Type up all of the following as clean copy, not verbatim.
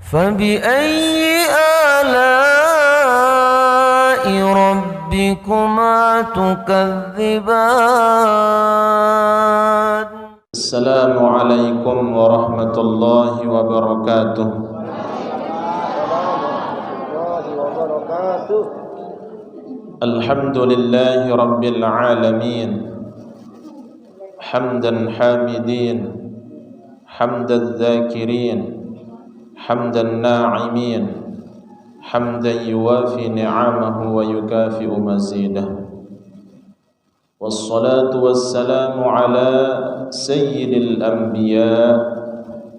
فبأي آلاء ربكما تكذبان السلام عليكم ورحمة الله وبركاته. الحمد لله رب العالمين حمدا حامدين حمد الذاكرين حمد الناعمين حمدا يوافي نعمه ويكافئ مزيده، والصلاة والسلام على سيد الأنبياء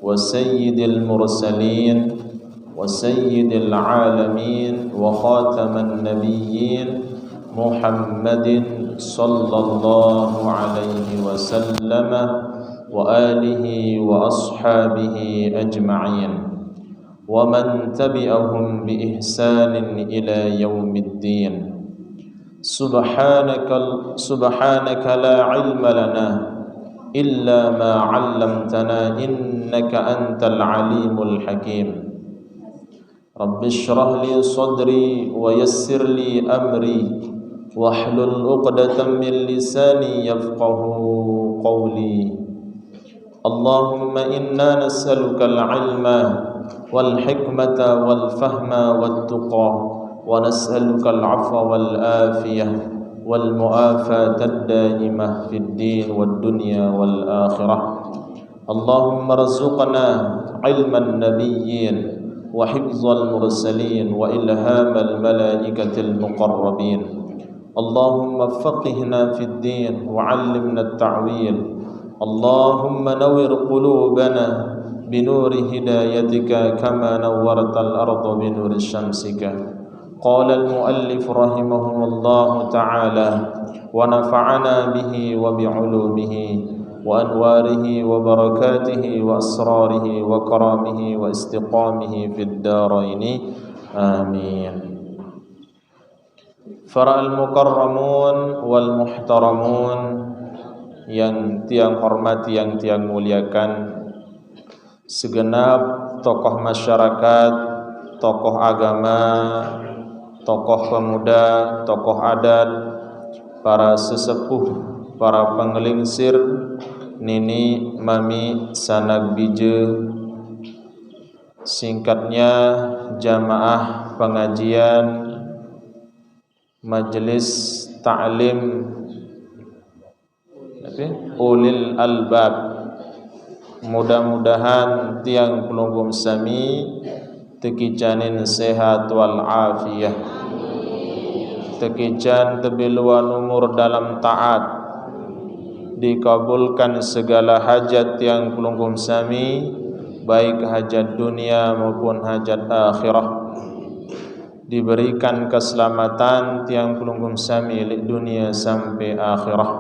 وسيد المرسلين وسيد العالمين وخاتم النبيين محمد صلى الله عليه وسلم وآله وأصحابه أجمعين ومن تبعهم بإحسان إلى يوم الدين. سبحانك لا علم لنا إلا ما علمتنا إنك أنت العليم الحكيم. رب اشرح لي صدري ويسر لي أمري واحلل عقدة من لساني يفقه قولي. اللهم إنا نسألك العلم والحكمة والفهم والتقى ونسألك العفو والآفية والمعافاة الدائمة في الدين والدنيا والآخرة. اللهم ارزقنا علم النبيين وحفظ المرسلين وإلهام الملائكة المقربين. اللهم فقهنا في الدين وعلمنا التعويل. اللهم نور قلوبنا بنور هدايتك كما نورت الأرض بنور شمسك. قال المؤلف رحمه الله تعالى: ونفعنا به وبعلومه وأنواره وبركاته وأسراره وكرامه واستقامه في الدارين آمين. Para al-mukarramun wal muhtaramun, yang tiang hormati, yang tiang muliakan, segenap tokoh masyarakat, tokoh agama, tokoh pemuda, tokoh adat, para sesepuh, para penggelingsir, nini, mami, sanak bije, singkatnya jamaah pengajian Majelis Ta'lim Ulil Albab. Mudah-mudahan tiang pelunggum sami tekicanin sehat wal afiyah, tekican tebiluan umur dalam taat, dikabulkan segala hajat tiang pelunggum sami, baik hajat dunia maupun hajat akhirah, diberikan keselamatan tiang pelunggum sami di dunia sampai akhirah.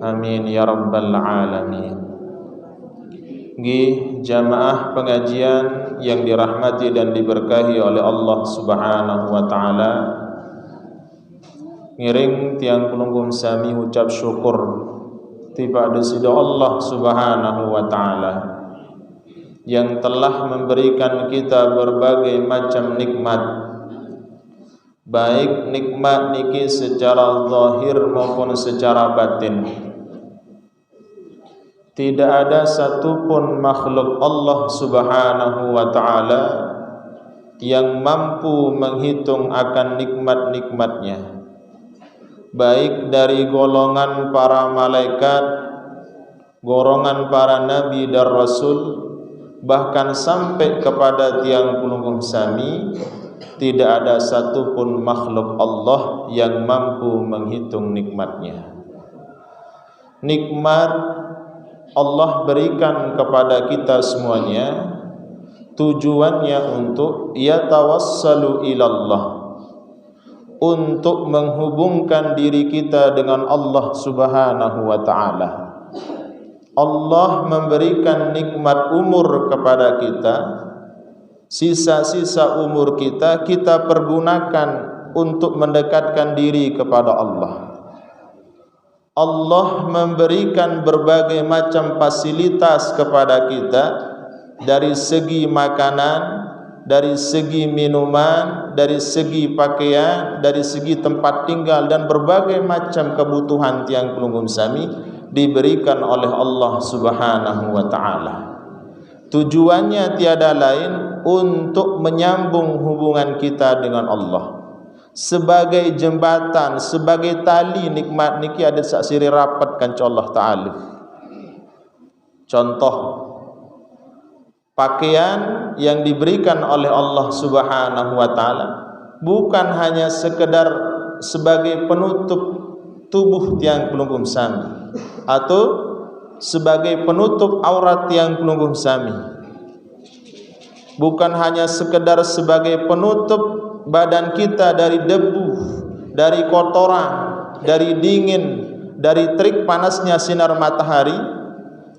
Amin ya rabbal alamin. Jamaah pengajian yang dirahmati dan diberkahi oleh Allah Subhanahu wa taala, ngiring tiang pelunggum sami ucap syukur tiba desida Allah Subhanahu wa taala yang telah memberikan kita berbagai macam nikmat, baik nikmat niki secara zahir maupun secara batin. Tidak ada satupun makhluk Allah Subhanahu wa ta'ala yang mampu menghitung akan nikmat-nikmatnya, baik dari golongan para malaikat, golongan para nabi dan rasul, bahkan sampai kepada tiang pelunggum sami. Tidak ada satupun makhluk Allah yang mampu menghitung nikmatnya. Nikmat Allah berikan kepada kita semuanya, tujuannya untuk yatawassalu ilallah, untuk menghubungkan diri kita dengan Allah Subhanahu wa ta'ala. Allah memberikan nikmat umur kepada kita, sisa-sisa umur kita pergunakan untuk mendekatkan diri kepada Allah. Allah memberikan berbagai macam fasilitas kepada kita dari segi makanan, dari segi minuman, dari segi pakaian, dari segi tempat tinggal dan berbagai macam kebutuhan tiang pelunggum sami diberikan oleh Allah Subhanahu wa taala. Tujuannya tiada lain untuk menyambung hubungan kita dengan Allah. Sebagai jembatan, sebagai tali nikmat niki ada sak siri rapat kan Allah taala. Contoh pakaian yang diberikan oleh Allah Subhanahu wa taala bukan hanya sekedar sebagai penutup tubuh tiang pelunggum sami atau sebagai penutup aurat tiang pelunggum sami, bukan hanya sekedar sebagai penutup badan kita dari debu, dari kotoran, dari dingin, dari terik panasnya sinar matahari.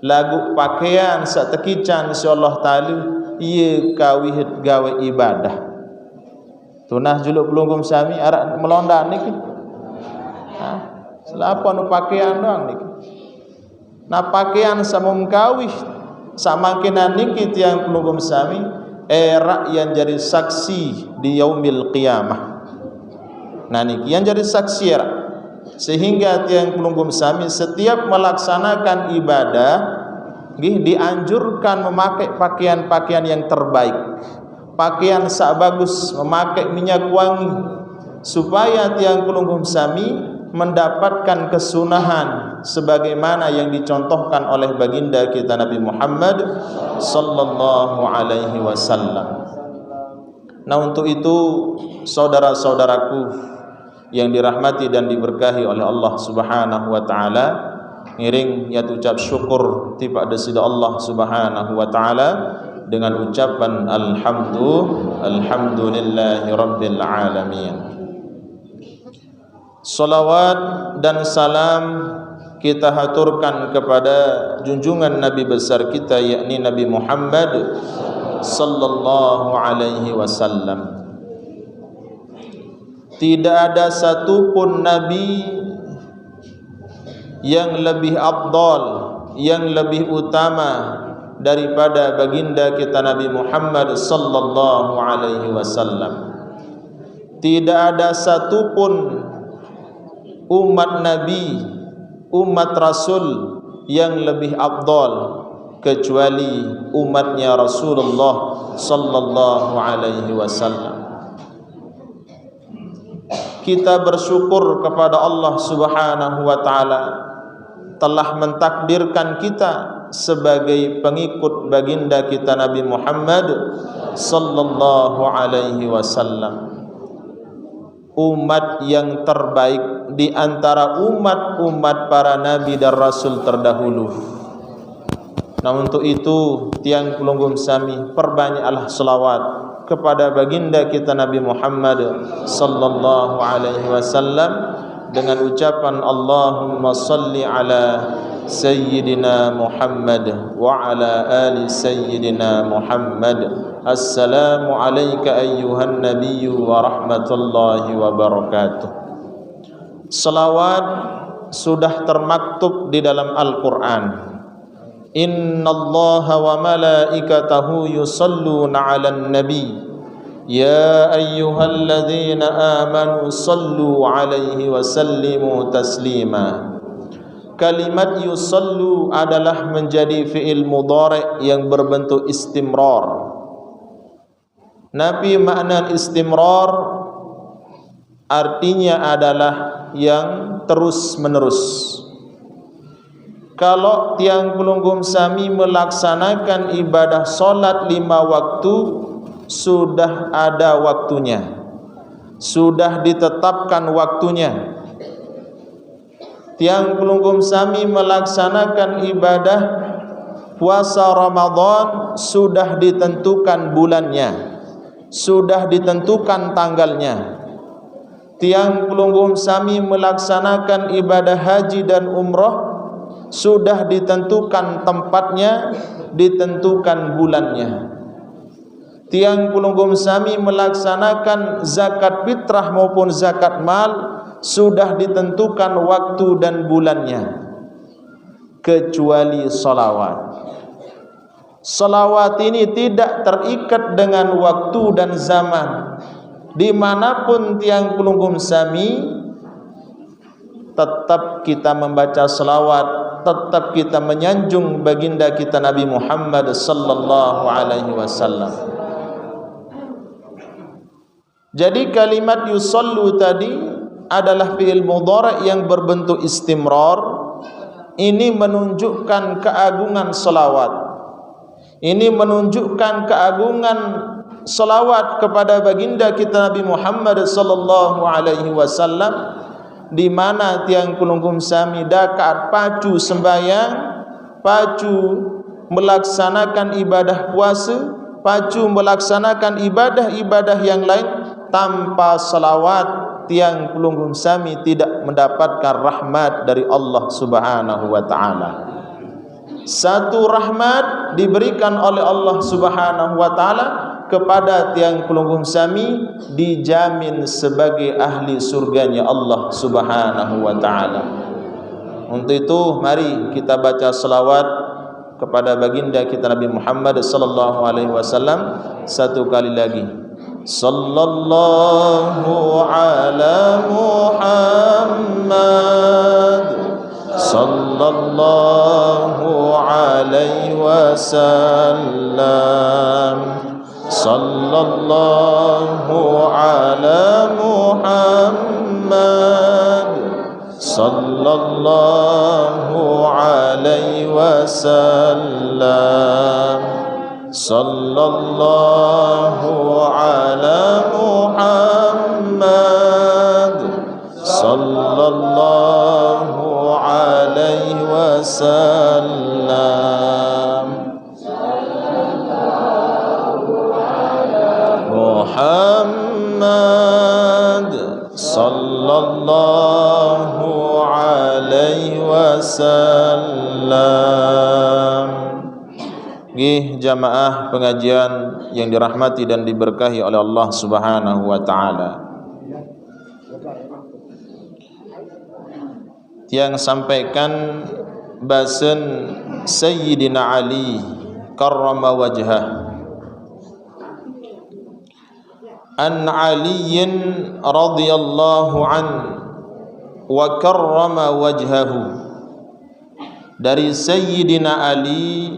Lagu pakaian satekican insyaallah taala ieu kawihit gawe ibadah. Tunah juluk pelunggum sami arak melonda niki. Selapa nu pakaian doang niki. Nah pakaian samum kawih samakinan niki tiang pelunggum sami era yang jadi saksi di yaumil qiyamah. Nah niki yang jadi saksi era. Sehingga tiang pelunggum sami setiap melaksanakan ibadah dianjurkan memakai pakaian-pakaian yang terbaik, pakaian sak bagus, memakai minyak wangi supaya tiang pelunggum sami mendapatkan kesunahan sebagaimana yang dicontohkan oleh baginda kita Nabi Muhammad sallallahu alaihi wasallam. Nah untuk itu saudara-saudaraku yang dirahmati dan diberkahi oleh Allah Subhanahu wa taala, ngiring ya ucap syukur ti pada sida Allah Subhanahu wa taala dengan ucapan alhamdulillahi rabbil alamin. Salawat dan salam kita haturkan kepada junjungan Nabi besar kita yakni Nabi Muhammad sallallahu alaihi wasallam. Tidak ada satupun Nabi yang lebih afdal, yang lebih utama daripada baginda kita Nabi Muhammad sallallahu alaihi wasallam. Tidak ada satupun umat Nabi, umat Rasul yang lebih afdal kecuali umatnya Rasulullah sallallahu alaihi wasallam. Kita bersyukur kepada Allah Subhanahu wa taala telah mentakdirkan kita sebagai pengikut baginda kita Nabi Muhammad sallallahu alaihi wasallam, umat yang terbaik di antara umat-umat para nabi dan rasul terdahulu. Nah untuk itu tiang pelunggum sami perbanyaklah selawat kepada baginda kita Nabi Muhammad sallallahu alaihi wasallam dengan ucapan Allahumma salli ala sayyidina Muhammad wa ala ali sayyidina Muhammad. Assalamu alayka ayyuhan nabiyyu wa rahmatullahi wa barakatuh. Salawat sudah termaktub di dalam Al-Qur'an. Innallaha wa malaikatahu yusalluna 'alan nabi ya ayyuhalladzina amanu sallu 'alaihi wa sallimu taslima. Kalimat yusallu adalah menjadi fi'il mudhari' yang berbentuk istimrar. Nabi makna istimrar artinya adalah yang terus menerus. Kalau tiang pelunggum sami melaksanakan ibadah solat 5 waktu, sudah ada waktunya, sudah ditetapkan waktunya. Tiang pelunggum sami melaksanakan ibadah puasa Ramadan, sudah ditentukan bulannya, sudah ditentukan tanggalnya. Tiang pelunggum sami melaksanakan ibadah haji dan umrah, sudah ditentukan tempatnya, ditentukan bulannya. Tiang pelunggum sami melaksanakan zakat fitrah maupun zakat mal, sudah ditentukan waktu dan bulannya, kecuali salawat. Salawat ini tidak terikat dengan waktu dan zaman. Dimanapun tiang Kulunggum Sami, tetap kita membaca salawat, tetap kita menyanjung baginda kita Nabi Muhammad sallallahu alaihi wasallam. Jadi kalimat yusallu tadi adalah fi'il mudhari' yang berbentuk istimrar. Ini menunjukkan keagungan salawat. Ini menunjukkan keagungan salawat kepada baginda kita Nabi Muhammad sallallahu alaihi wasallam, di mana tiang Kulunggum Sami dakat pacu sembahyang, pacu melaksanakan ibadah puasa, pacu melaksanakan ibadah-ibadah yang lain. Tanpa salawat, tiang Kulunggum Sami tidak mendapatkan rahmat dari Allah Subhanahu wa taala. Satu rahmat diberikan oleh Allah Subhanahu wa taala kepada tiang Kulunggum Sami, dijamin sebagai ahli surganya Allah Subhanahu wa taala. Untuk itu mari kita baca selawat kepada baginda kita Nabi Muhammad sallallahu alaihi wasallam satu kali lagi. Sallallahu ala Muhammad sallallahu alaihi wasallam. Sallallahu ala Muhammad sallallahu alaihi wasallam. Sallallahu ala Muhammad sallallahu alaihi wasallam. Muhammad sallallahu alaihi wasallam. Nggih jamaah pengajian yang dirahmati dan diberkahi oleh Allah Subhanahu wa taala. Yang sampaikan bahasan Sayyidina Ali karrama wajhah. An Aliyin radhiyallahu an wa karrama wajhahu. Dari Sayyidina Ali,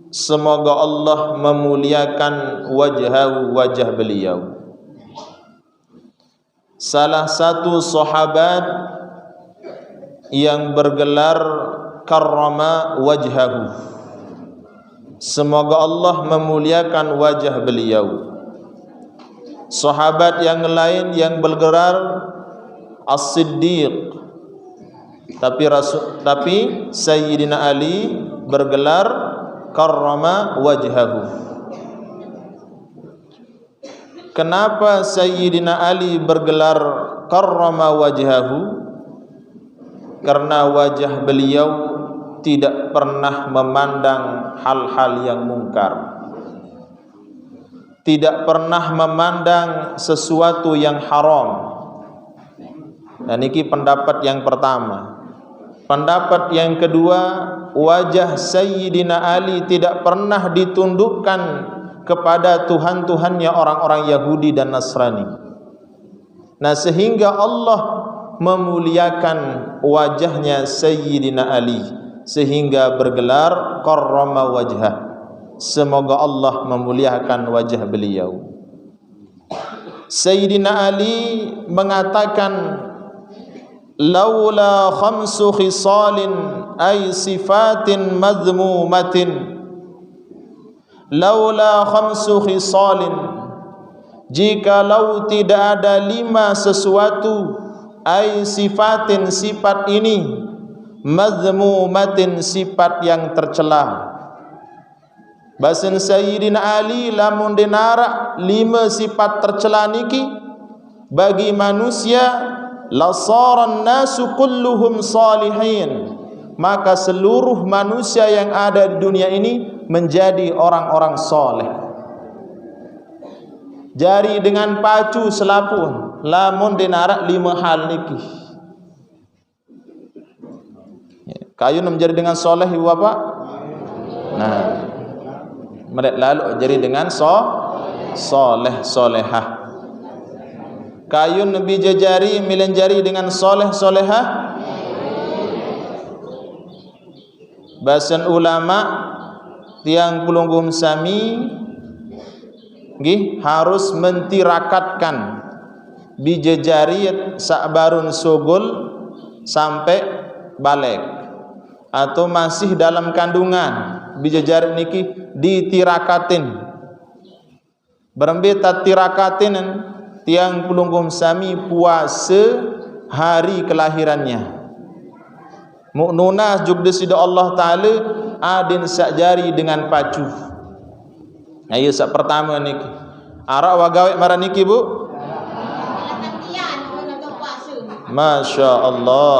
semoga Allah memuliakan wajah beliau. Salah satu sahabat yang bergelar karrama wajhahu, semoga Allah memuliakan wajah beliau. Sahabat yang lain yang bergelar As-Siddiq, tapi Sayyidina Ali bergelar karrama wajhahu. Kenapa Sayyidina Ali bergelar karrama wajhahu? Karena wajah beliau tidak pernah memandang hal-hal yang mungkar, tidak pernah memandang sesuatu yang haram. Dan ini pendapat yang pertama. Pendapat yang kedua, wajah Sayyidina Ali tidak pernah ditundukkan kepada Tuhan-Tuhannya orang-orang Yahudi dan Nasrani. Nah, sehingga Allah memuliakan wajahnya Sayyidina Ali, sehingga bergelar karrama wajhah. Semoga Allah memuliakan wajah beliau. Sayyidina Ali mengatakan, laula khamsu khisalin ay sifatin madhmumatin. Laula khamsu khisalin, jikalau tidak ada 5 sesuatu, ay sifatin sifat ini, madhmumatin sifat yang tercela. Bahasan Sayyidina Ali lamun dinara 5 sifat tercela niki bagi manusia, lasaran nasu kulluhum salihin, maka seluruh manusia yang ada di dunia ini menjadi orang-orang soleh. Jari dengan pacu selapun lamun dinarak 5 hal niki. Kayu menjadi dengan soleh ibu bapak. Nah, Melet lalu jadi dengan soleh solehah. Kayun bija jari milen jari dengan soleh solehah. Bahasan ulama tiang pelunggum sami harus mentirakatkan bija jari sakbarun sugul sampai balik atau masih dalam kandungan bija jari niki ditirakatin berembe tirakatin tiang pelunggum sami puasa hari kelahirannya. Mu'nunah jugda sida Allah Ta'ala adin sak jari dengan pacu. Ayo sak pertama niki. Arak wagawe marah niki bu? Masya Allah.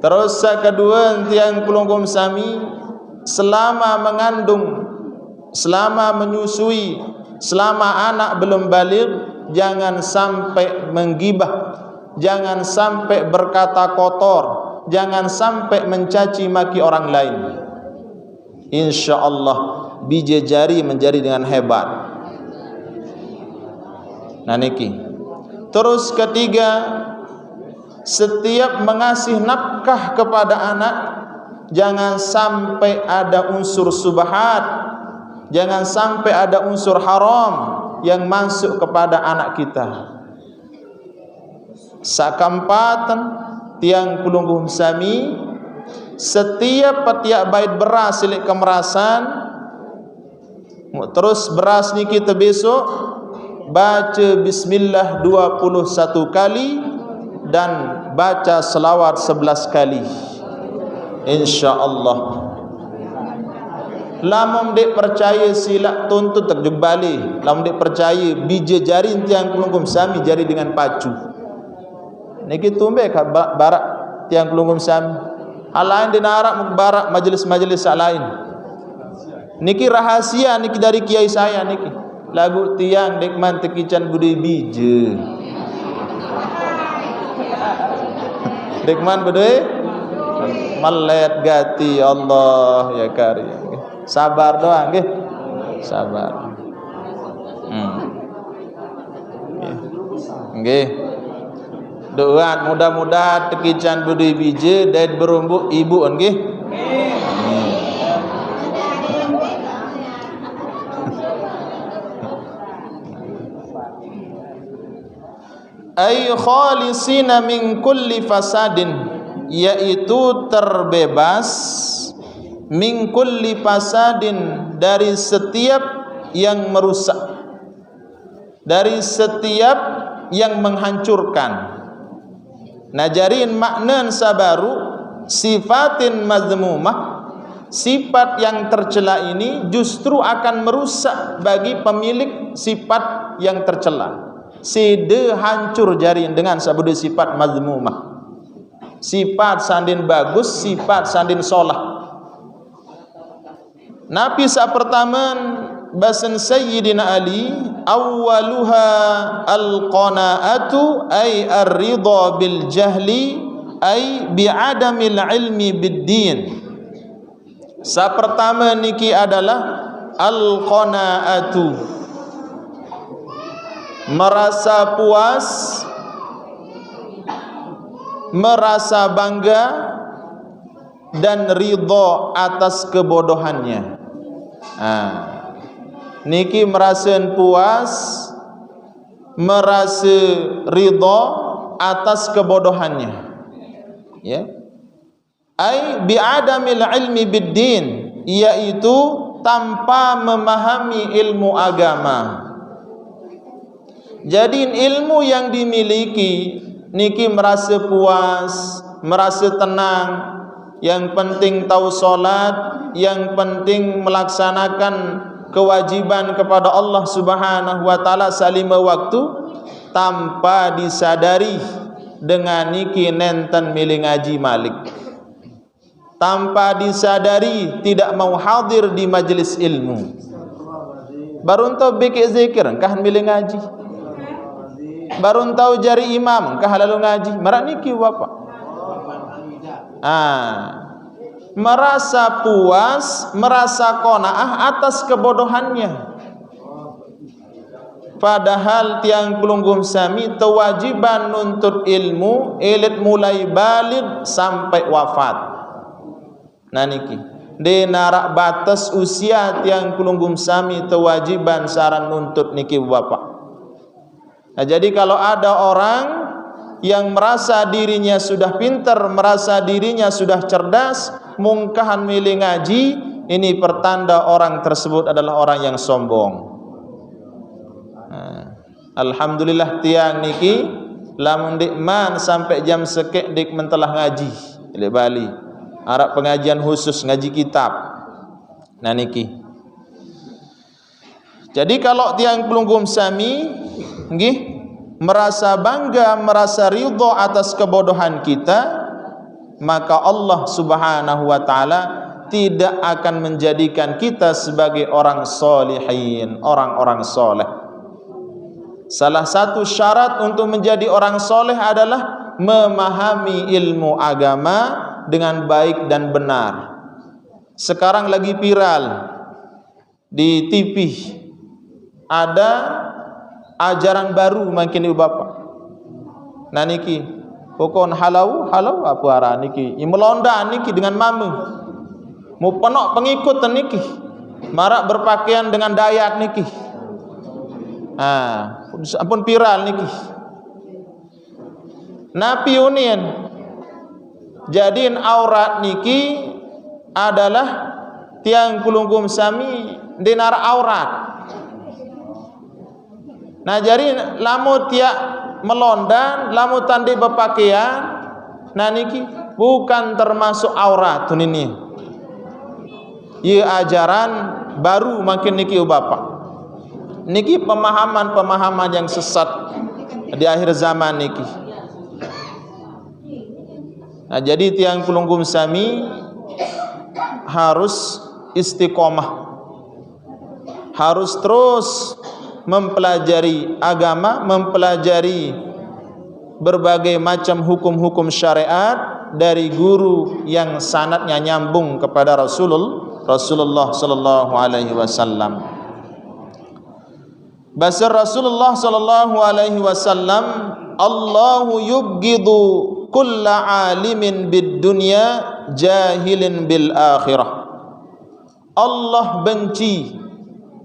Terus sak kedua tiang pelunggum sami selama mengandung, selama menyusui, selama anak belum baligh, jangan sampai menggibah, jangan sampai berkata kotor, jangan sampai mencaci maki orang lain. InsyaAllah bija jari menjadi dengan hebat. Nah niki. Terus ketiga, setiap mengasih nafkah kepada anak, jangan sampai ada unsur subhat, jangan sampai ada unsur haram yang masuk kepada anak kita. Sakampatan tiang pelungguh sami, setiap petiak bait beras silik kemerasan, terus beras ni kita besok baca bismillah 21 kali dan baca selawat 11 kali. InsyaAllah. Lamun dek percaya silak tuntut terjebali. Lamun dek percaya bija jari tiang pelunggum sami jari dengan pacu. Niki tumbe ka barak tiang pelunggum sami. Hal lain dinarak barak majelis-majelis lain. Niki rahasia niki dari kiai saya niki. Lagu tiang dek man tekican budi bija. Dek man budi melet gati Allah ya karim. Sabar doang nggih. Sabar. Nggih. Doa mudah-mudahan tekican budi biji dan berumbu ibu nggih. Ay khalisina min kulli fasadin, yaitu terbebas min kulli fasadin, dari setiap yang merusak, dari setiap yang menghancurkan. Najarin maknan sabaru sifatin mazmumah, sifat yang tercela ini justru akan merusak bagi pemilik sifat yang tercela. Sede hancur jarin dengan sabudi sifat mazmumah. Sifat sandin bagus, sifat sandin solah. Nabi sa pertama basan Sayyidina Ali, awwaluha al-qanaatu ay ar-ridha bil jahli ay bi'adamil ilmi bid-din. Sa pertama niki adalah al-qanaatu, merasa puas, merasa bangga dan ridha atas kebodohannya. Niki merasa puas, merasa ridha atas kebodohannya, ya. Ai bi'adamil ilmi bid-din, yaitu tanpa memahami ilmu agama. Jadi ilmu yang dimiliki niki merasa puas, merasa tenang, yang penting tahu solat, yang penting melaksanakan kewajiban kepada Allah Subhanahu wa taala salima waktu, tanpa disadari dengan niki nenten milih ngaji malik, tanpa disadari tidak mau hadir di majelis ilmu. Baru entah bikin zikir kah milih ngaji. baru tahu jari imam kah lalu ngaji marak niki bapak. Merasa puas, merasa qanaah atas kebodohannya. Padahal tiang pelunggum sami kewajiban nuntut ilmu elit mulai baligh sampai wafat. Nah niki de narak batas usia tiang pelunggum sami kewajiban saran nuntut niki bapak. Nah jadi kalau ada orang yang merasa dirinya sudah pintar, merasa dirinya sudah cerdas, mungkahan milih ngaji, ini pertanda orang tersebut adalah orang yang sombong. Alhamdulillah tiang niki lamun dik man sampai jam sekek dik mentelah ngaji di Bali. Arab pengajian khusus ngaji kitab. Nah niki. Jadi kalau tiang pelunggum sami nggih merasa bangga, merasa ridha atas kebodohan kita, maka Allah Subhanahu wa taala tidak akan menjadikan kita sebagai orang solihin, orang-orang soleh. Salah satu syarat untuk menjadi orang soleh adalah memahami ilmu agama dengan baik dan benar. Sekarang lagi viral di TV ada ajaran baru makin ibu bapak. Nah niki pokon halau apa arah niki melonda niki dengan mame. Mau penok pengikut niki. Marak berpakaian dengan Dayak niki. Ampun viral niki. Napi unian jadiin aurat niki adalah tiang kulunggum sami dinar aurat. Nah jadi lamu tiak melondan, lamu tandi berpakaian, nah niki bukan termasuk aurat ini. Ia ajaran baru makin niki bapak. Niki pemahaman yang sesat di akhir zaman niki. Nah jadi tiang pelunggum sami harus istiqomah, harus terus mempelajari agama, mempelajari berbagai macam hukum-hukum syariat dari guru yang sanadnya nyambung kepada Rasulullah sallallahu alaihi wasallam. Basar Rasulullah sallallahu alaihi wasallam, Allahu yubghidu kulla alimin bid dunya jahilin bil akhirah. Allah benci,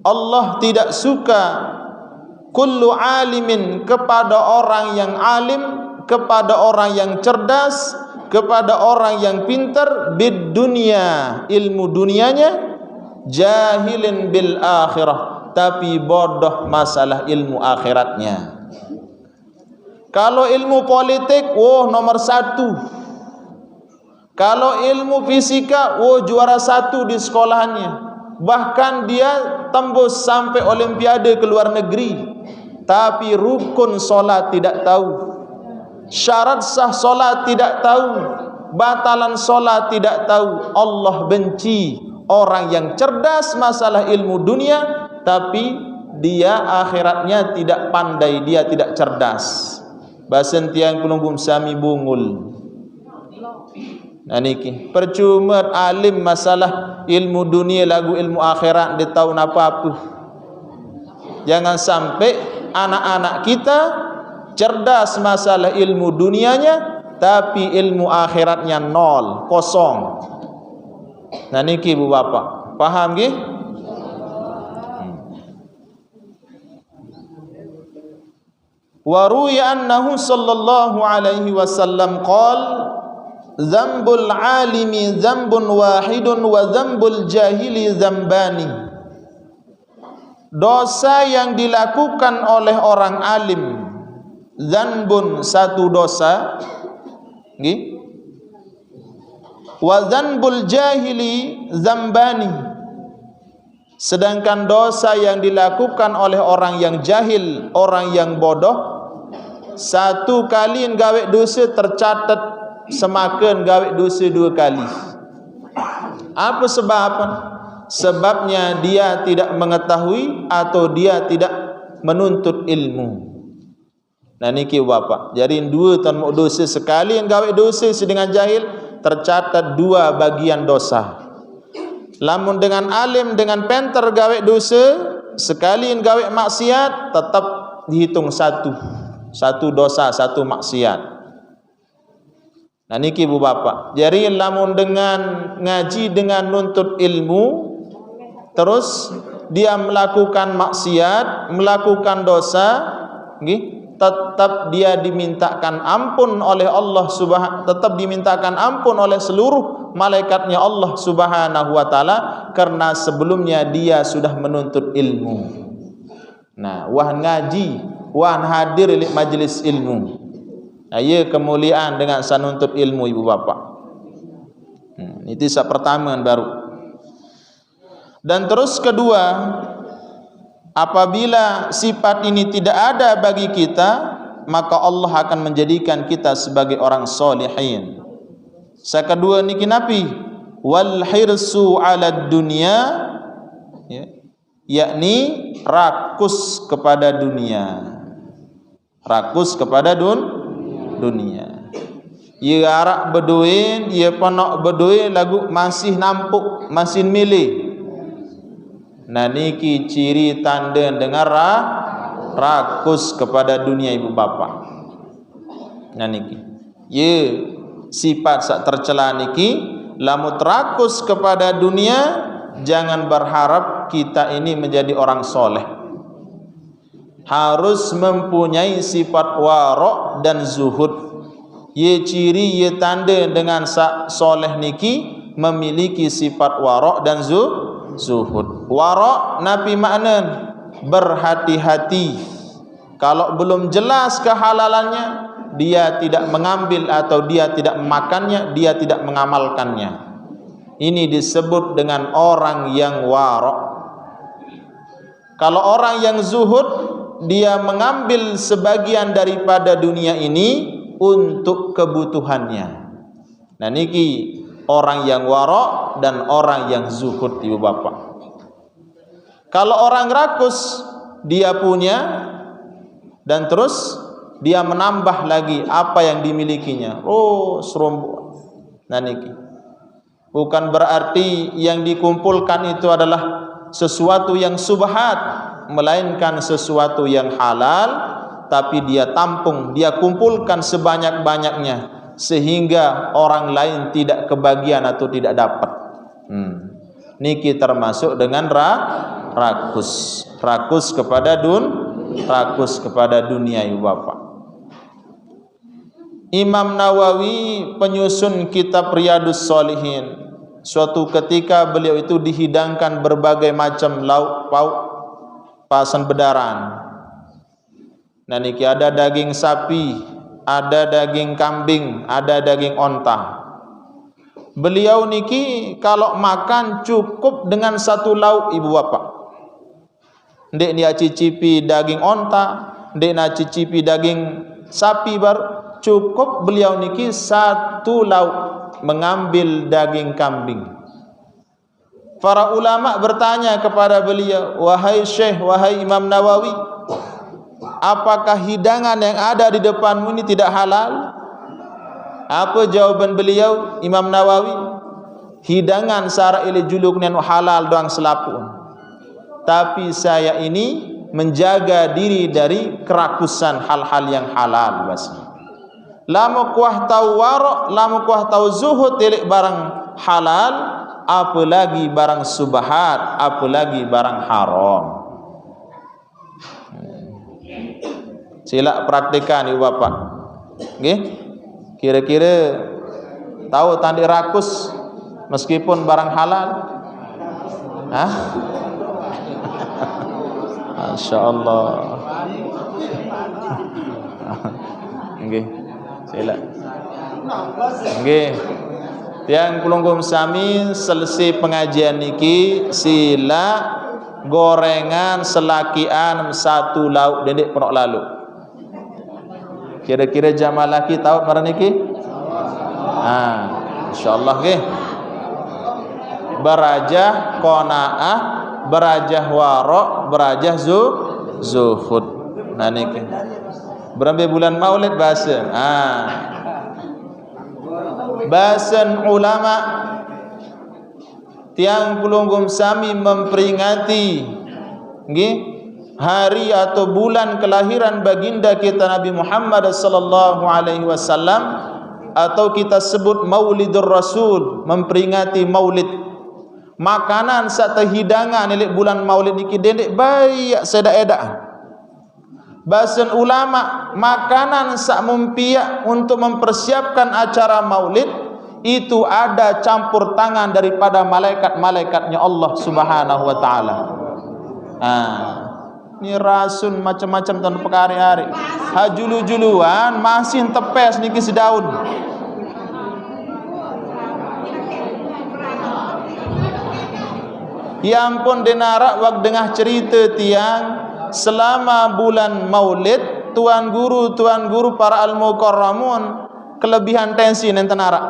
Allah tidak suka kullu alimin kepada orang yang alim, kepada orang yang cerdas, kepada orang yang pintar bid dunya, ilmu dunianya, jahilin bil akhirah, tapi bodoh masalah ilmu akhiratnya. Kalau ilmu politik, nomor 1. Kalau ilmu fisika, juara 1 di sekolahannya. Bahkan dia tembus sampai olimpiade ke luar negeri. Tapi rukun solat tidak tahu, syarat sah solat tidak tahu, batalan solat tidak tahu. Allah benci orang yang cerdas masalah ilmu dunia, tapi dia akhiratnya tidak pandai, dia tidak cerdas. Basen tiang pelunggum sami bungul. Nah niki percuma alim masalah ilmu dunia lagu ilmu akhirat dia tahu apa-apa. Jangan sampai anak-anak kita cerdas masalah ilmu dunianya tapi ilmu akhiratnya nol, kosong. Nah niki Bu Bapak, paham nggih? Wa ruya annahu sallallahu alaihi wasallam qala dzambul alimi dzambun wahidun wa dzambul jahili dzambani. Dosa yang dilakukan oleh orang alim, dzambun satu dosa, nggih. Wa dzambul jahili dzambani. Sedangkan dosa yang dilakukan oleh orang yang jahil, orang yang bodoh, satu kali gawe dosa tercatat semakin gawe dosa 2 kali. Apa sebab? Sebabnya dia tidak mengetahui atau dia tidak menuntut ilmu. Nah niki bapak. Jadi dua ton mau dosa sekali yang gawe dosa dengan jahil tercatat dua bagian dosa. Lamun dengan alim dengan penter gawe dosa sekali yang gawe maksiat tetap dihitung satu dosa satu maksiat. Nah niki bu bapak. Jadi lamun dengan ngaji dengan nuntut ilmu terus dia melakukan maksiat, melakukan dosa, tetap dia dimintakan ampun oleh Allah tetap dimintakan ampun oleh seluruh malaikatnya Allah Subhanahu wa taala karena sebelumnya dia sudah menuntut ilmu. Nah, wah ngaji, wah hadir di majelis ilmu. Ayo kemuliaan dengan sanuntut ilmu ibu bapak. Itu pertama baru. Dan terus kedua, apabila sifat ini tidak ada bagi kita, maka Allah akan menjadikan kita sebagai orang solihin. Kedua niki napi wal hirsu 'ala dunya, yakni rakus kepada dunia. Rakus kepada dunia. Ia arak beduin, ia ponok beduin lagu masih nampuk, masih milih. Nah niki ciri tanda dengar rakus kepada dunia ibu bapa. Nah niki ye sifat sak tercela niki lamun rakus kepada dunia jangan berharap kita ini menjadi orang soleh. Harus mempunyai sifat warok dan zuhud. Ye ciri ye tanda dengan sak soleh niki memiliki sifat warok dan zuhud. Warok napi makna berhati-hati. Kalau belum jelas kehalalannya, dia tidak mengambil atau dia tidak memakannya, dia tidak mengamalkannya. Ini disebut dengan orang yang warok. Kalau orang yang zuhud, dia mengambil sebagian daripada dunia ini untuk kebutuhannya. Nah niki orang yang warok dan orang yang zuhud ibu bapak. Kalau orang rakus dia punya dan terus dia menambah lagi apa yang dimilikinya. Oh serumbu. Nah niki bukan berarti yang dikumpulkan itu adalah sesuatu yang subhat, melainkan sesuatu yang halal, tapi dia tampung, dia kumpulkan sebanyak-banyaknya sehingga orang lain tidak kebagian atau tidak dapat. Niki termasuk dengan rakus kepada dunia ibu bapak. Imam Nawawi penyusun kitab Riyadhus Shalihin, suatu ketika beliau itu dihidangkan berbagai macam lauk pauk pasan bedaran. Nah niki ada daging sapi, ada daging kambing, ada daging onta. Beliau niki kalau makan cukup dengan satu lauk ibu bapak. Ndek dia cicipi daging onta, ndek dia cicipi daging sapi baru cukup beliau niki satu lauk mengambil daging kambing. Para ulama bertanya kepada beliau, wahai Syekh, wahai Imam Nawawi, apakah hidangan yang ada di depanmu ini tidak halal? Apa jawaban beliau Imam Nawawi? Hidangan sara ile juluknya halal doang selapun. Tapi saya ini menjaga diri dari kerakusan hal-hal yang halal bas. Lamu kuah tahu warok, lamu kuah tahu zuhud tilik barang halal, apalagi barang subhat, apalagi barang haram. Sila praktikan ibu bapak. Nggih? Kira-kira tahu tandi rakus meskipun barang halal? Hah? Masya Allah. Nggih, sila. Nggih. Tiang kulunggum sami selesai pengajian niki sila gorengan selakian satu lauk dedek penok lalu. Kira-kira jamaah laki tahu marah niki? Insyaallah nggih. Berajah qanaah, berajah warok, berajah zuhud. Nah niki. Berambil bulan Maulid bahasan. Bahasan ulama tiang Pulunggum Sami memperingati nggih hari atau bulan kelahiran baginda kita Nabi Muhammad sallallahu alaihi wasallam, atau kita sebut Maulidur Rasul, memperingati Maulid. Makanan sak hidangan nelik bulan Maulid niki dendek baik sedak-edak. Bahasan ulama, makanan sak mumpiak untuk mempersiapkan acara Maulid itu ada campur tangan daripada malaikat-malaikatnya Allah Subhanahu wa taala. Ni rasun macam-macam tahun pekari-hari. Hajulu-juluan masih tepes niki sedaun. Ya ampun denarak wak dengah cerita tiang selama bulan Maulid tuan guru para al-mukarramun kelebihan tensi nenten arak.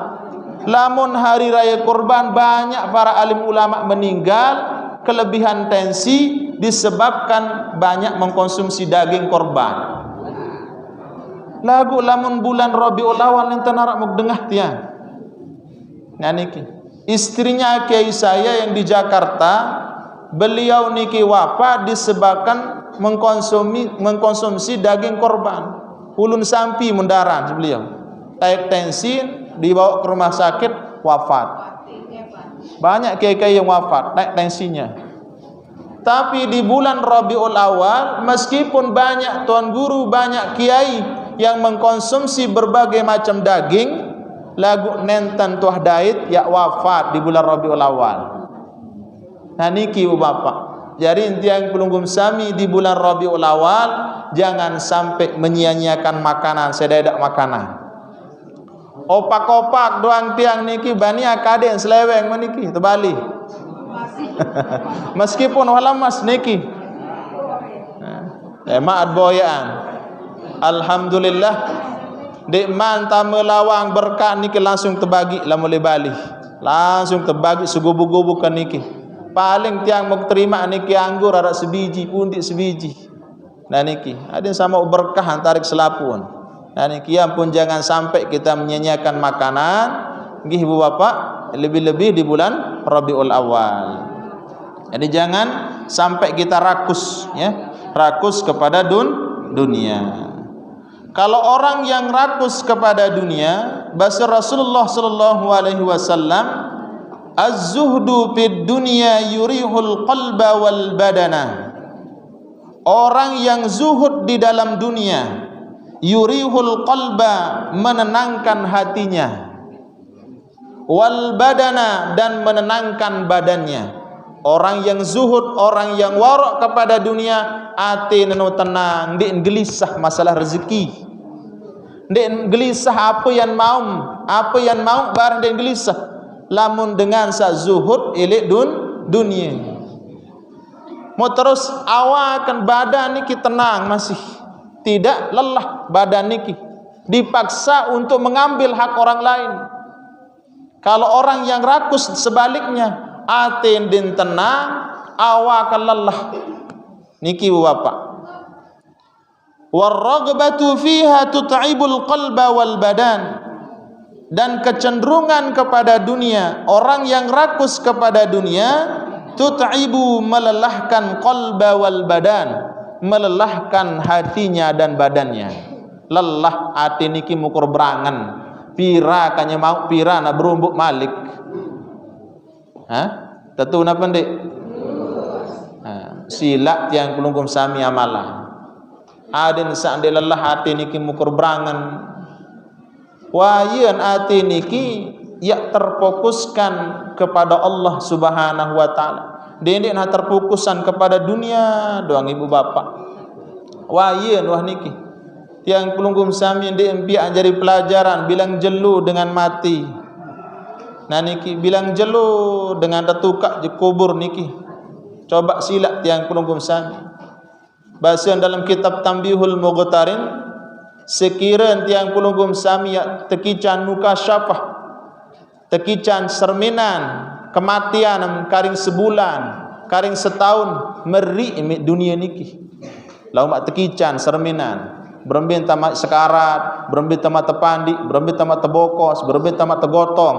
Lamun hari raya kurban banyak para alim ulama meninggal kelebihan tensi disebabkan banyak mengkonsumsi daging korban. Lagu lamun bulan Rabiul Awal nenten arak muk dengah tiang. Nganiki istrinya kiai saya yang di Jakarta, beliau niki wafat disebabkan mengkonsumsi daging korban. Ulun sampi mendaran beliau. Naik tensi dibawa ke rumah sakit wafat. Banyak kiai-kiai yang wafat naik tensinya. Tapi di bulan Rabiul Awal meskipun banyak tuan guru, banyak kiai yang mengkonsumsi berbagai macam daging, lagu nenten tuah dait ya wafat di bulan Rabiul Awal. Nah niki bapak. Jadi tiang Pulunggum Sami di bulan Rabiul Awal jangan sampai menyia-nyiakan makanan, sedadak makanan. Opak-opak doang tiang niki bani akaden seleweng meniki terbalik. Meskipun walamas niki. Maat boyaan. Alhamdulillah dek man tamelawang berkah niki langsung terbagi lah mulai bali. Langsung terbagi segubu-gubu kan niki. Paling tiang mau terima niki anggur ada sebiji puntik sebiji. Nah niki ada sama berkah tarik selapun. Nah niki pun jangan sampai kita menyanyiakan makanan nggih ibu bapak, lebih-lebih di bulan Rabiul Awal. Jadi jangan sampai kita rakus ya, rakus kepada dunia. Kalau orang yang rakus kepada dunia, bahasa Rasulullah sallallahu alaihi wasallam, az-zuhdu fid dunya yurihul qalba wal badana. Orang yang zuhud di dalam dunia, yurihul qalba, menenangkan hatinya, wal badana, dan menenangkan badannya. Orang yang zuhud, orang yang warok kepada dunia, hati nenu tenang, dia gelisah masalah rezeki, dia gelisah apa yang mau barang dia gelisah. Lamun dengan sa zuhud ilik dunia, mau terus awakan badan niki tenang, masih tidak lelah badan niki, dipaksa untuk mengambil hak orang lain. Kalau orang yang rakus sebaliknya, atin din tenang, awakan lelah niki bapak. Warragbatu fiha tut'ibul qalba wal badan. Dan kecenderungan kepada dunia, orang yang rakus kepada dunia, tut'ibu, melelahkan qalba wal badan, melelahkan hatinya dan badannya. Lelah hati niki mukur berangan, pira kanya mau pira nak berumbuk malik. Tentu napa ndik? Silat yang Pulunggum Sami amalah. Adin sa'de lelah hati niki mukur berangan. Wayan hati niki ya terfokuskan kepada Allah Subhanahu wa taala. Dendek nah terfokusan kepada dunia doang ibu bapak. Wayan wah niki tiang Pulunggum Sami ndek empiak jadi pelajaran bilang jelu dengan mati. Nah niki bilang jelu dengan datukak je kubur niki. Coba silap tiang Pulunggum Sami. Bahasa dalam kitab Tambihul Mughtarin, sekiranya tiang Pulunggum Sami tekican muka syafah, tekican serminan, kematian karing sebulan, karing setahun, meri dunia niki. Lau mak tekican serminan, berembin tamat sekarat, berembin tamat tepandi, berembin tamat tebokos, berembin tamat tegotong,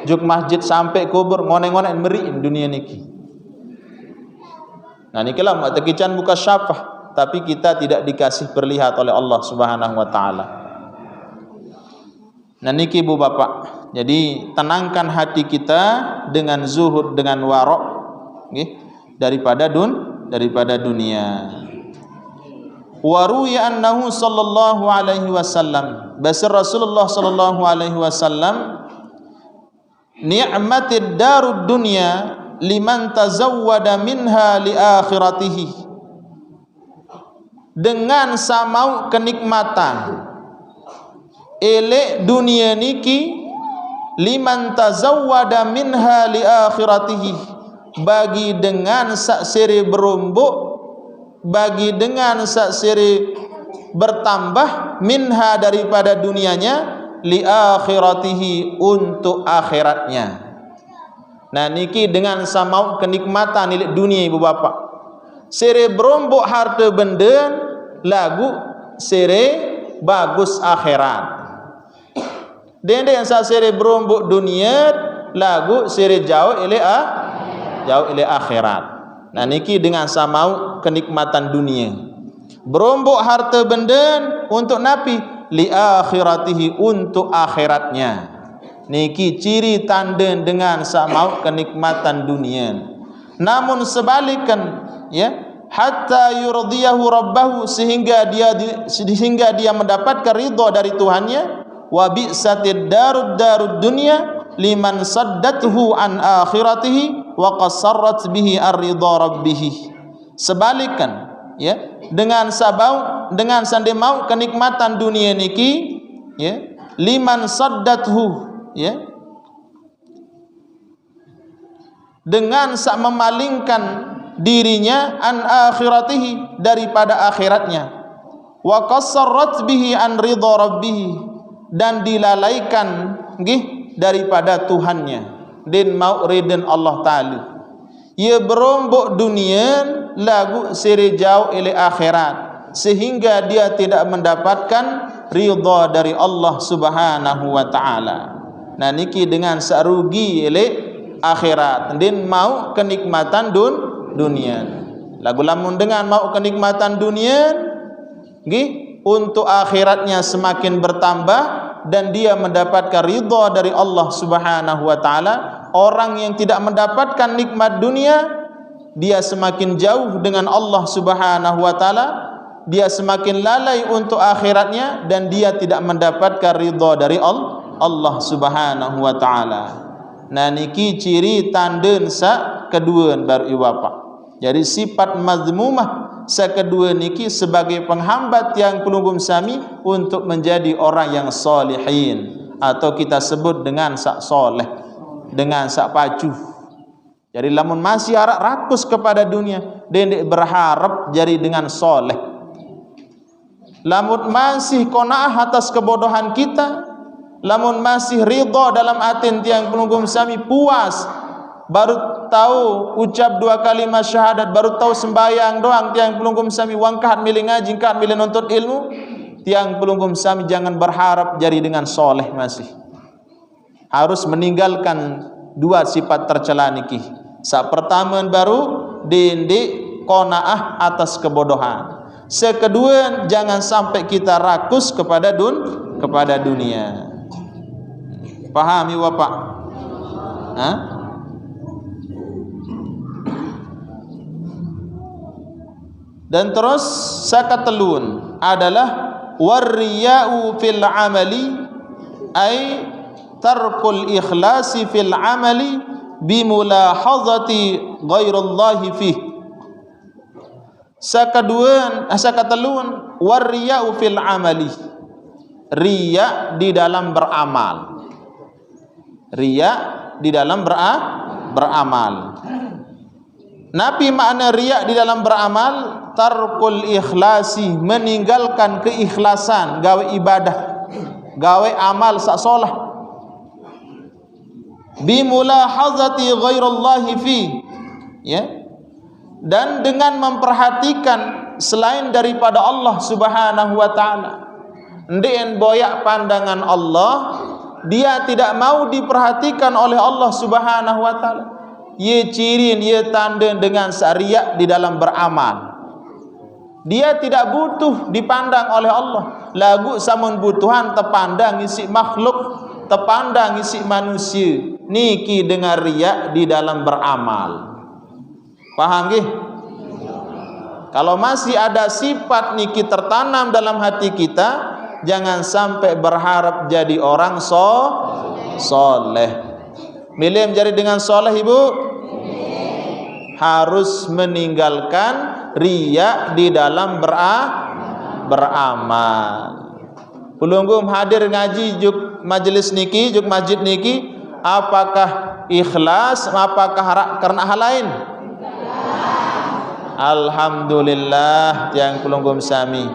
juk masjid sampai kubur ngone-ngone meri dunia niki. Nah nikilah matakican buka syafah, tapi kita tidak dikasih perlihat oleh Allah Subhanahu wa taala. Nah niki Bu Bapak. Jadi tenangkan hati kita dengan zuhud, dengan warok, nggih, daripada dunia. Wa ruya annahu sallallahu alaihi wasallam, basir Rasulullah sallallahu alaihi wasallam, ni'matid darud dunya liman tazawwada minha li akhiratihi. Dengan samau kenikmatan elek dunia niki, liman tazawwada minha li akhiratihi, bagi dengan sak seri berumbuk, bagi dengan sak seri bertambah, minha daripada dunianya, li akhiratihi untuk akhiratnya. Nah niki dengan samau kenikmatan milik dunia ibu bapak, seri berumbuk harta benda, lagu seri bagus akhirat. Dende yang sak seri berumbuk dunia, lagu seri jauh ile akhirat. Nah niki dengan samau kenikmatan dunia, berumbuk harta benda untuk napi, li akhiratihi untuk akhiratnya. Niki ciri tanda dengan samau kenikmatan dunia. Namun sebalikkan, ya, hatta yurdiyahu rabbahu, sehingga dia mendapatkan ridha dari Tuhannya. Wa bi'satid darud dunya liman saddathu an akhiratihi wa qassarat bihi ar-ridha rabbih. Sebalikkan, ya, dengan sandemau kenikmatan dunia niki, ya, liman saddathu, ya, dengan sak memalingkan dirinya an akhiratihi daripada akhiratnya, wa qassarat bihi an ridha rabbih, dan dilalaikan nggih daripada Tuhannya, din mau ridin Allah Ta'ala. Ia berombok dunia, lagu seri jauh ile akhirat, sehingga dia tidak mendapatkan ridha dari Allah Subhanahu wa Ta'ala. Nah niki dengan sarugi ile akhirat, din mau kenikmatan dunia. Lagu lamun dengan mau kenikmatan dunia, nggih, untuk akhiratnya semakin bertambah dan dia mendapatkan ridha dari Allah Subhanahu wa taala. Orang yang tidak mendapatkan nikmat dunia, dia semakin jauh dengan Allah Subhanahu wa taala, dia semakin lalai untuk akhiratnya, dan dia tidak mendapatkan ridha dari Allah Subhanahu wa taala. Nah niki ciri tanden sa kedua baru bapak. Jadi sifat mazmumah sekedua niki sebagai penghambat yang pelunggum sami untuk menjadi orang yang salihin, atau kita sebut dengan sak soleh, dengan sak pacu. Jadi lamun masih harap rakus kepada dunia, dendek berharap jadi dengan soleh. Lamun masih qanaah atas kebodohan kita, lamun masih ridha dalam atin tiang pelunggum sami, puas, baru tahu ucap dua kalimat syahadat, baru tahu sembahyang doang tiang pelunggum sami, wangkat milih ngaji, kat milih nuntut ilmu, tiang pelunggum sami jangan berharap jadi dengan soleh. Masih harus meninggalkan dua sifat tercela niki. Sa pertama baru dende qanaah atas kebodohan. Sekedua, jangan sampai kita rakus kepada dunia. Pahami Bapak? Hah? Dan terus sakatelun adalah warriya'u fil amali, ay tarkul ikhlasi fil amali bimulahazati ghairallahi fih. Sakatelun warriya'u fil amali, riya di dalam beramal. Riya di dalam beramal. Nabi makna riya di dalam beramal, tarkul ikhlasi, meninggalkan keikhlasan, gawe ibadah, gawe amal sak solah, bimulahazati ghairallahi fi, ya, dan dengan memperhatikan selain daripada Allah Subhanahu wa taala. Ndien boyak pandangan Allah, dia tidak mau diperhatikan oleh Allah Subhanahu wa taala. Ye ciri, ye tanda dengan syariat di dalam beramal. Dia tidak butuh dipandang oleh Allah. Lagu samun butuhan terpandang isi makhluk, terpandang isi manusia. Niki dengan riak di dalam beramal. Paham nggih? Kalau masih ada sifat niki tertanam dalam hati kita, jangan sampai berharap jadi orang soleh. Milih menjadi dengan soleh, Ibu? Harus meninggalkan riak di dalam beramal. Pelunggum hadir ngaji juk majelis niki, juk masjid niki, apakah ikhlas, apakah karena hal lain? Alhamdulillah yang pelunggum sami.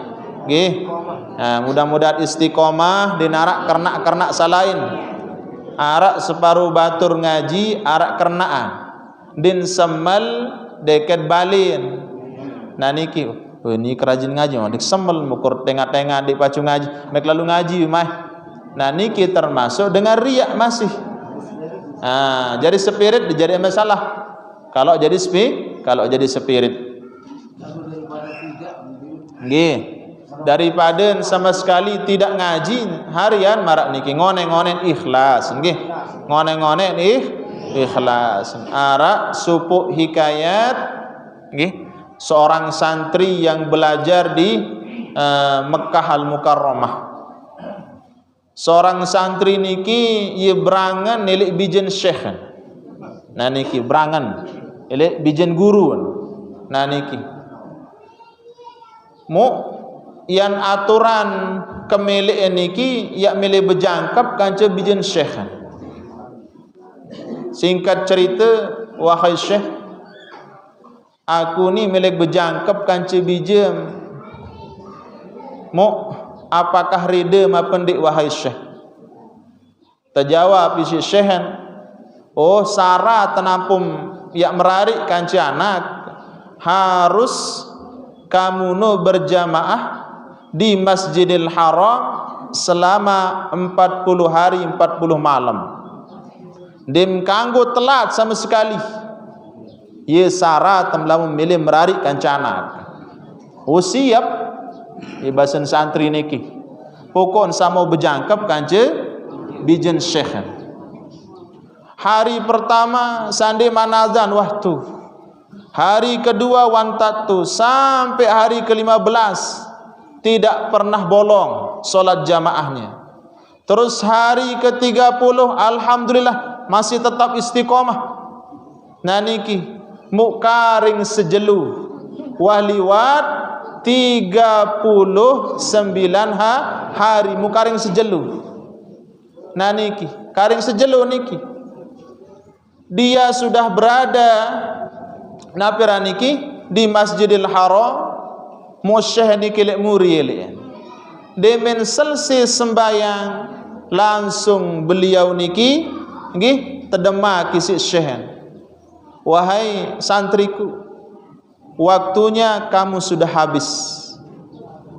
Nggih. Nah, mudah-mudahan istiqomah dinarak karena salain. Arak separuh batur ngaji, arak kernaan. Din semal deket balin. Nah niki, ini kerajin ngaji, dik semel mukur tengah-tengah di pacu ngaji, mek lalu ngaji mah. Nah niki termasuk dengan riak masih. Nah, jadi spirit jadi masalah. Kalau jadi spirit. Nggih. Daripada sama sekali tidak ngaji harian marak niki ngone-ngonen ikhlas, nggih. Ngone-ngonen ikhlas. Arak supuk hikayat, nggih. Seorang santri yang belajar di Mekkah Al-Mukarramah. Seorang santri niki ye berangan nelik bijen syekh. Nah niki berangan nelik bijen guru. Nah niki mu yang aturan kemilik niki yak milih berjangkap kanca bijen syekh. Singkat cerita, wahai syekh, aku ni milik berjangkap kanca bijem. Mu apakah rida ma pendik wahai syekh? Terjawab isi syekh, oh syarat tenampum yak merarik kanca anak harus kamu no berjamaah di Masjidil Haram selama 40 hari 40 malam. Dim kanggo telat sama sekali. Ye syarat temla memilih merarik kancana. Oh siap. Ibasan santri niki. Pokon sama berjangkap kanca bijen syekh. Hari pertama sandi manazan waktu. Hari kedua wantatu sampai hari ke-15 tidak pernah bolong solat jamaahnya. Terus hari ke-30 alhamdulillah masih tetap istiqomah. Nah niki mukaring sejelu wahliwat 39 hari mukaring sejelu. Nah niki karing sejelu niki dia sudah berada napira niki di Masjidil Haram musyah niki lek muri demen selesai sembayang langsung beliau niki nggih tedema kisi syekh. Wahai santriku, waktunya kamu sudah habis.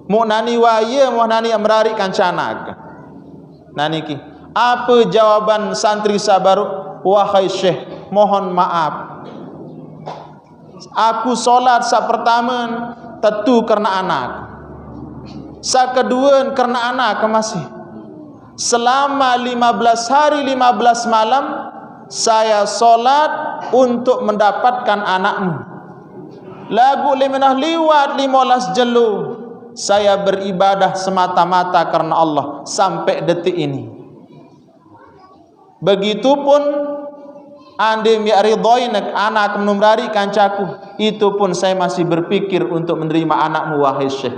Mu nani waya mu nani merarik kancana. Naniki apa jawaban santri sabaru? Wahai syekh, mohon maaf. Aku solat sa pertama tentu karena anak. Sa kedua karena anak masih. Selama 15 hari 15 malam saya solat untuk mendapatkan anakmu. Lagu liminah liwat 15 jelu saya beribadah semata-mata karena Allah sampai detik ini. Begitupun ande mi ridhoin anak menumrari kancaku, itu pun saya masih berpikir untuk menerima anakmu wahai syekh.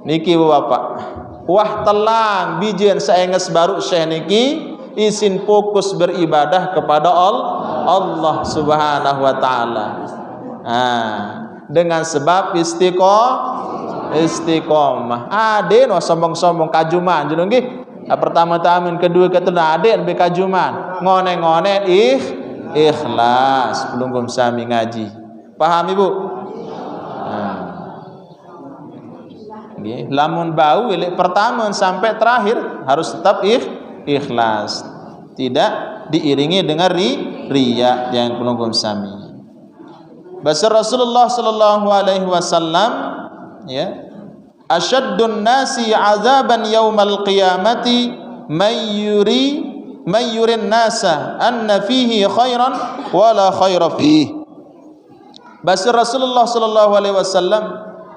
Niki bapak. Wah telang bijen saya nges baru syekh niki isin fokus beribadah kepada Allah Subhanahu wa taala. Dengan sebab istiqomah. Ade no sombong-sombong kajuman jeneng nggih. Pertama-tama kedua ketiga ade be kajuman. Ngone-ngone ikhlas pelunggum sami ngaji. Paham Ibu? Nggih, lamun bau wilik pertama sampai terakhir harus tetap ikhlas. Tidak diiringi dengan riya yang penunggu sami. Bahasa Rasulullah sallallahu alaihi wasallam ya, asyaddun nasi azaban yaumal qiyamati mayyurin nasa anna fihi khairan wala khaira fihi. Bahasa Rasulullah sallallahu alaihi wasallam,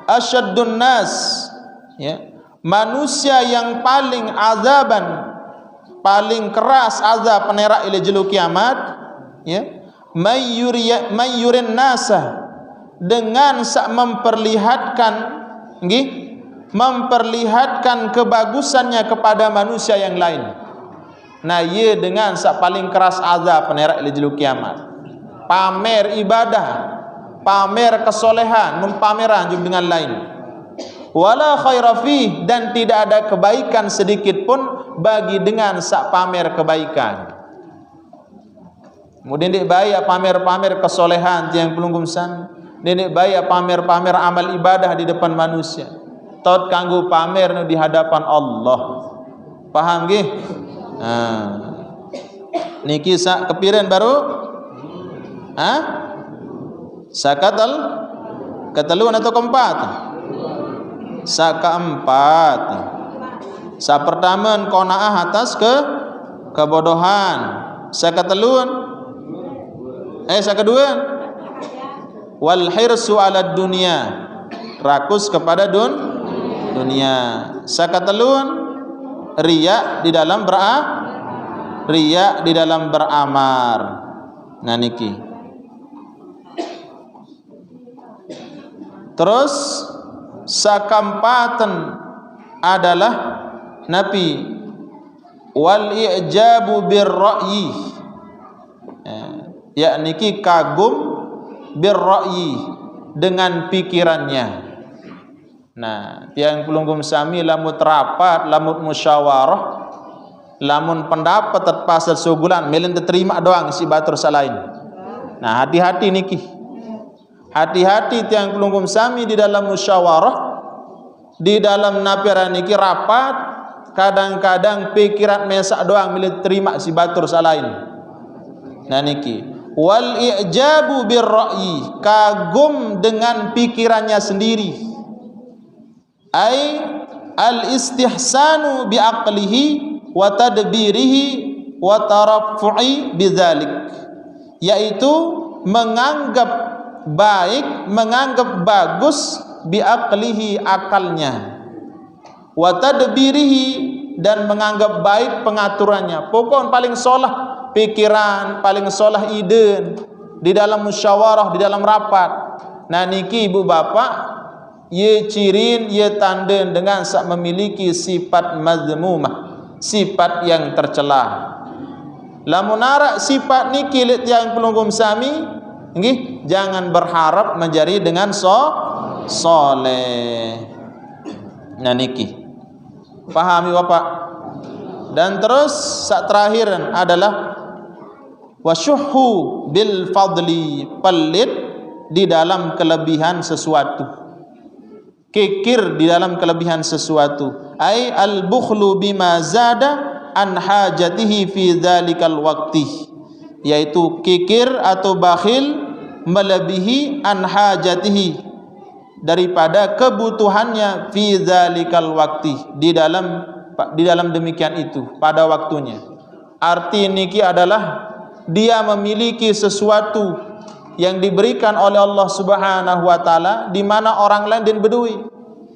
asyaddun nas ya, manusia yang paling azaban, paling keras azab penerak ila jelu kiamat ya, mayyurin nasa, dengan memperlihatkan nggih, memperlihatkan kebagusannya kepada manusia yang lain. Nah, ia dengan paling keras azab penerak ila jelu kiamat, pamer ibadah, pamer kesolehan, mempameran juga dengan lain. Wala khaira fih, dan tidak ada kebaikan sedikit pun bagi dengan sak pamer kebaikan. Kemudian dia baik pamer-pamer kesolehan yang pelunggumsan, dia baik pamer-pamer amal ibadah di depan manusia. Taut kanggo pamer di hadapan Allah. Paham nggih? Niki sak kepiren baru? Sakatal keteluan atau keempat? Sak keempat. Sak pertama qanaah atas kebodohan. Sak keteluan sak kedua wal hirsu ala dunia, rakus kepada dunia. Sak keteluan riya di dalam beramar. Nah niki. Terus sakampatan adalah nabi wal i'jabu birra'yi, yakni ki kagum birra'yi, dengan pikirannya. Nah, tiang pelunggum sami lamut rapat, lamut musyawarah, lamun pendapat terpasal sebulan melin terima doang si batur salain. Nah, hati-hati niki. Hati-hati tiang pelunggum sami di dalam musyawarah, di dalam napiran niki rapat, kadang-kadang pikiran mesak doang milik terima si batur salain. Nah niki wal i'jabu birra'yi, kagum dengan pikirannya sendiri. Ai al istihsanu bi aqlihi wa tadbirihi wa taraffu'i bidzalik, yaitu menganggap baik, menganggap bagus bi aqlihi, akalnya, wa tadbirihi, dan menganggap baik pengaturannya. Pokok paling solah pikiran, paling solah ide di dalam musyawarah, di dalam rapat. Nah niki ibu bapak, ye cirin, ye tanda dengan sak memiliki sifat mazmumah, sifat yang tercela. Lamun arak sifat niki lihat yang pelunggum sami, nggih, jangan berharap menjadi dengan soleh. Nah niki, pahami bapak. Dan terus sak terakhir adalah wasyuhu bil fadli, pelit di dalam kelebihan sesuatu, kikir di dalam kelebihan sesuatu. Ai al bukhlu bima zada an hajatihi fi dzalikal waqti, yaitu kikir atau bakhil melebihi an hajatihi, daripada kebutuhannya, fi dzalikal waqti, di dalam demikian itu, pada waktunya. Arti niki adalah dia memiliki sesuatu yang diberikan oleh Allah Subhanahu wa taala, di mana orang lain dan bedui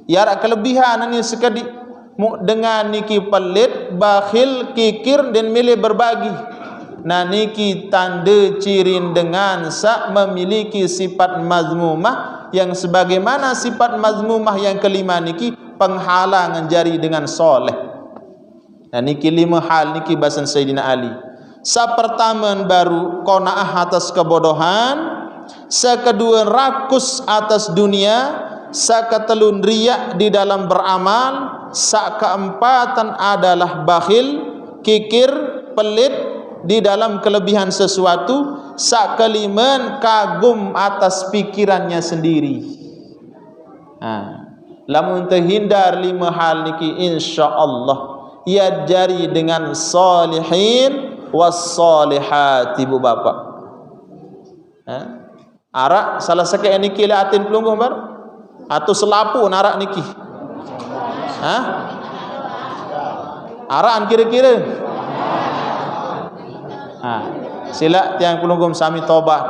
ya kelebihan ini sekedi, dengan niki pelit, bakhil, kikir, dan milih berbagi. Nah niki tanda cirin dengan sak memiliki sifat mazmumah, yang sebagaimana sifat mazmumah yang kelima niki penghalang jari dengan soleh. Nah niki 5 hal niki bahasan Sayyidina Ali. Sa pertama baru qanaah atas kebodohan, sa kedua rakus atas dunia, sa ketelun riya di dalam beramal, sa keempatan adalah bakhil, kikir, pelit di dalam kelebihan sesuatu, sa kelima kagum atas pikirannya sendiri. lamun terhindar 5 hal niki insyaallah ia jari dengan salihin was salihat ibu bapa. Arak salah sekali niki latin pelungguh bar atau selapu narak niki. Arakan kira-kira. Sila tiang pelungguh sami tobat.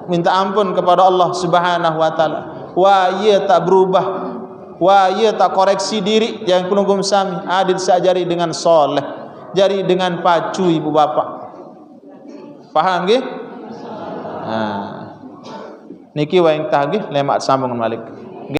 Minta ampun kepada Allah Subhanahu wa taala. Wa ia tak berubah, wa ia tak koreksi diri yang pelungguh sami adil sajari dengan soleh, jari dengan pacu ibu bapa. Faham nggih? Niki wa yang tagih lemak sambung malik.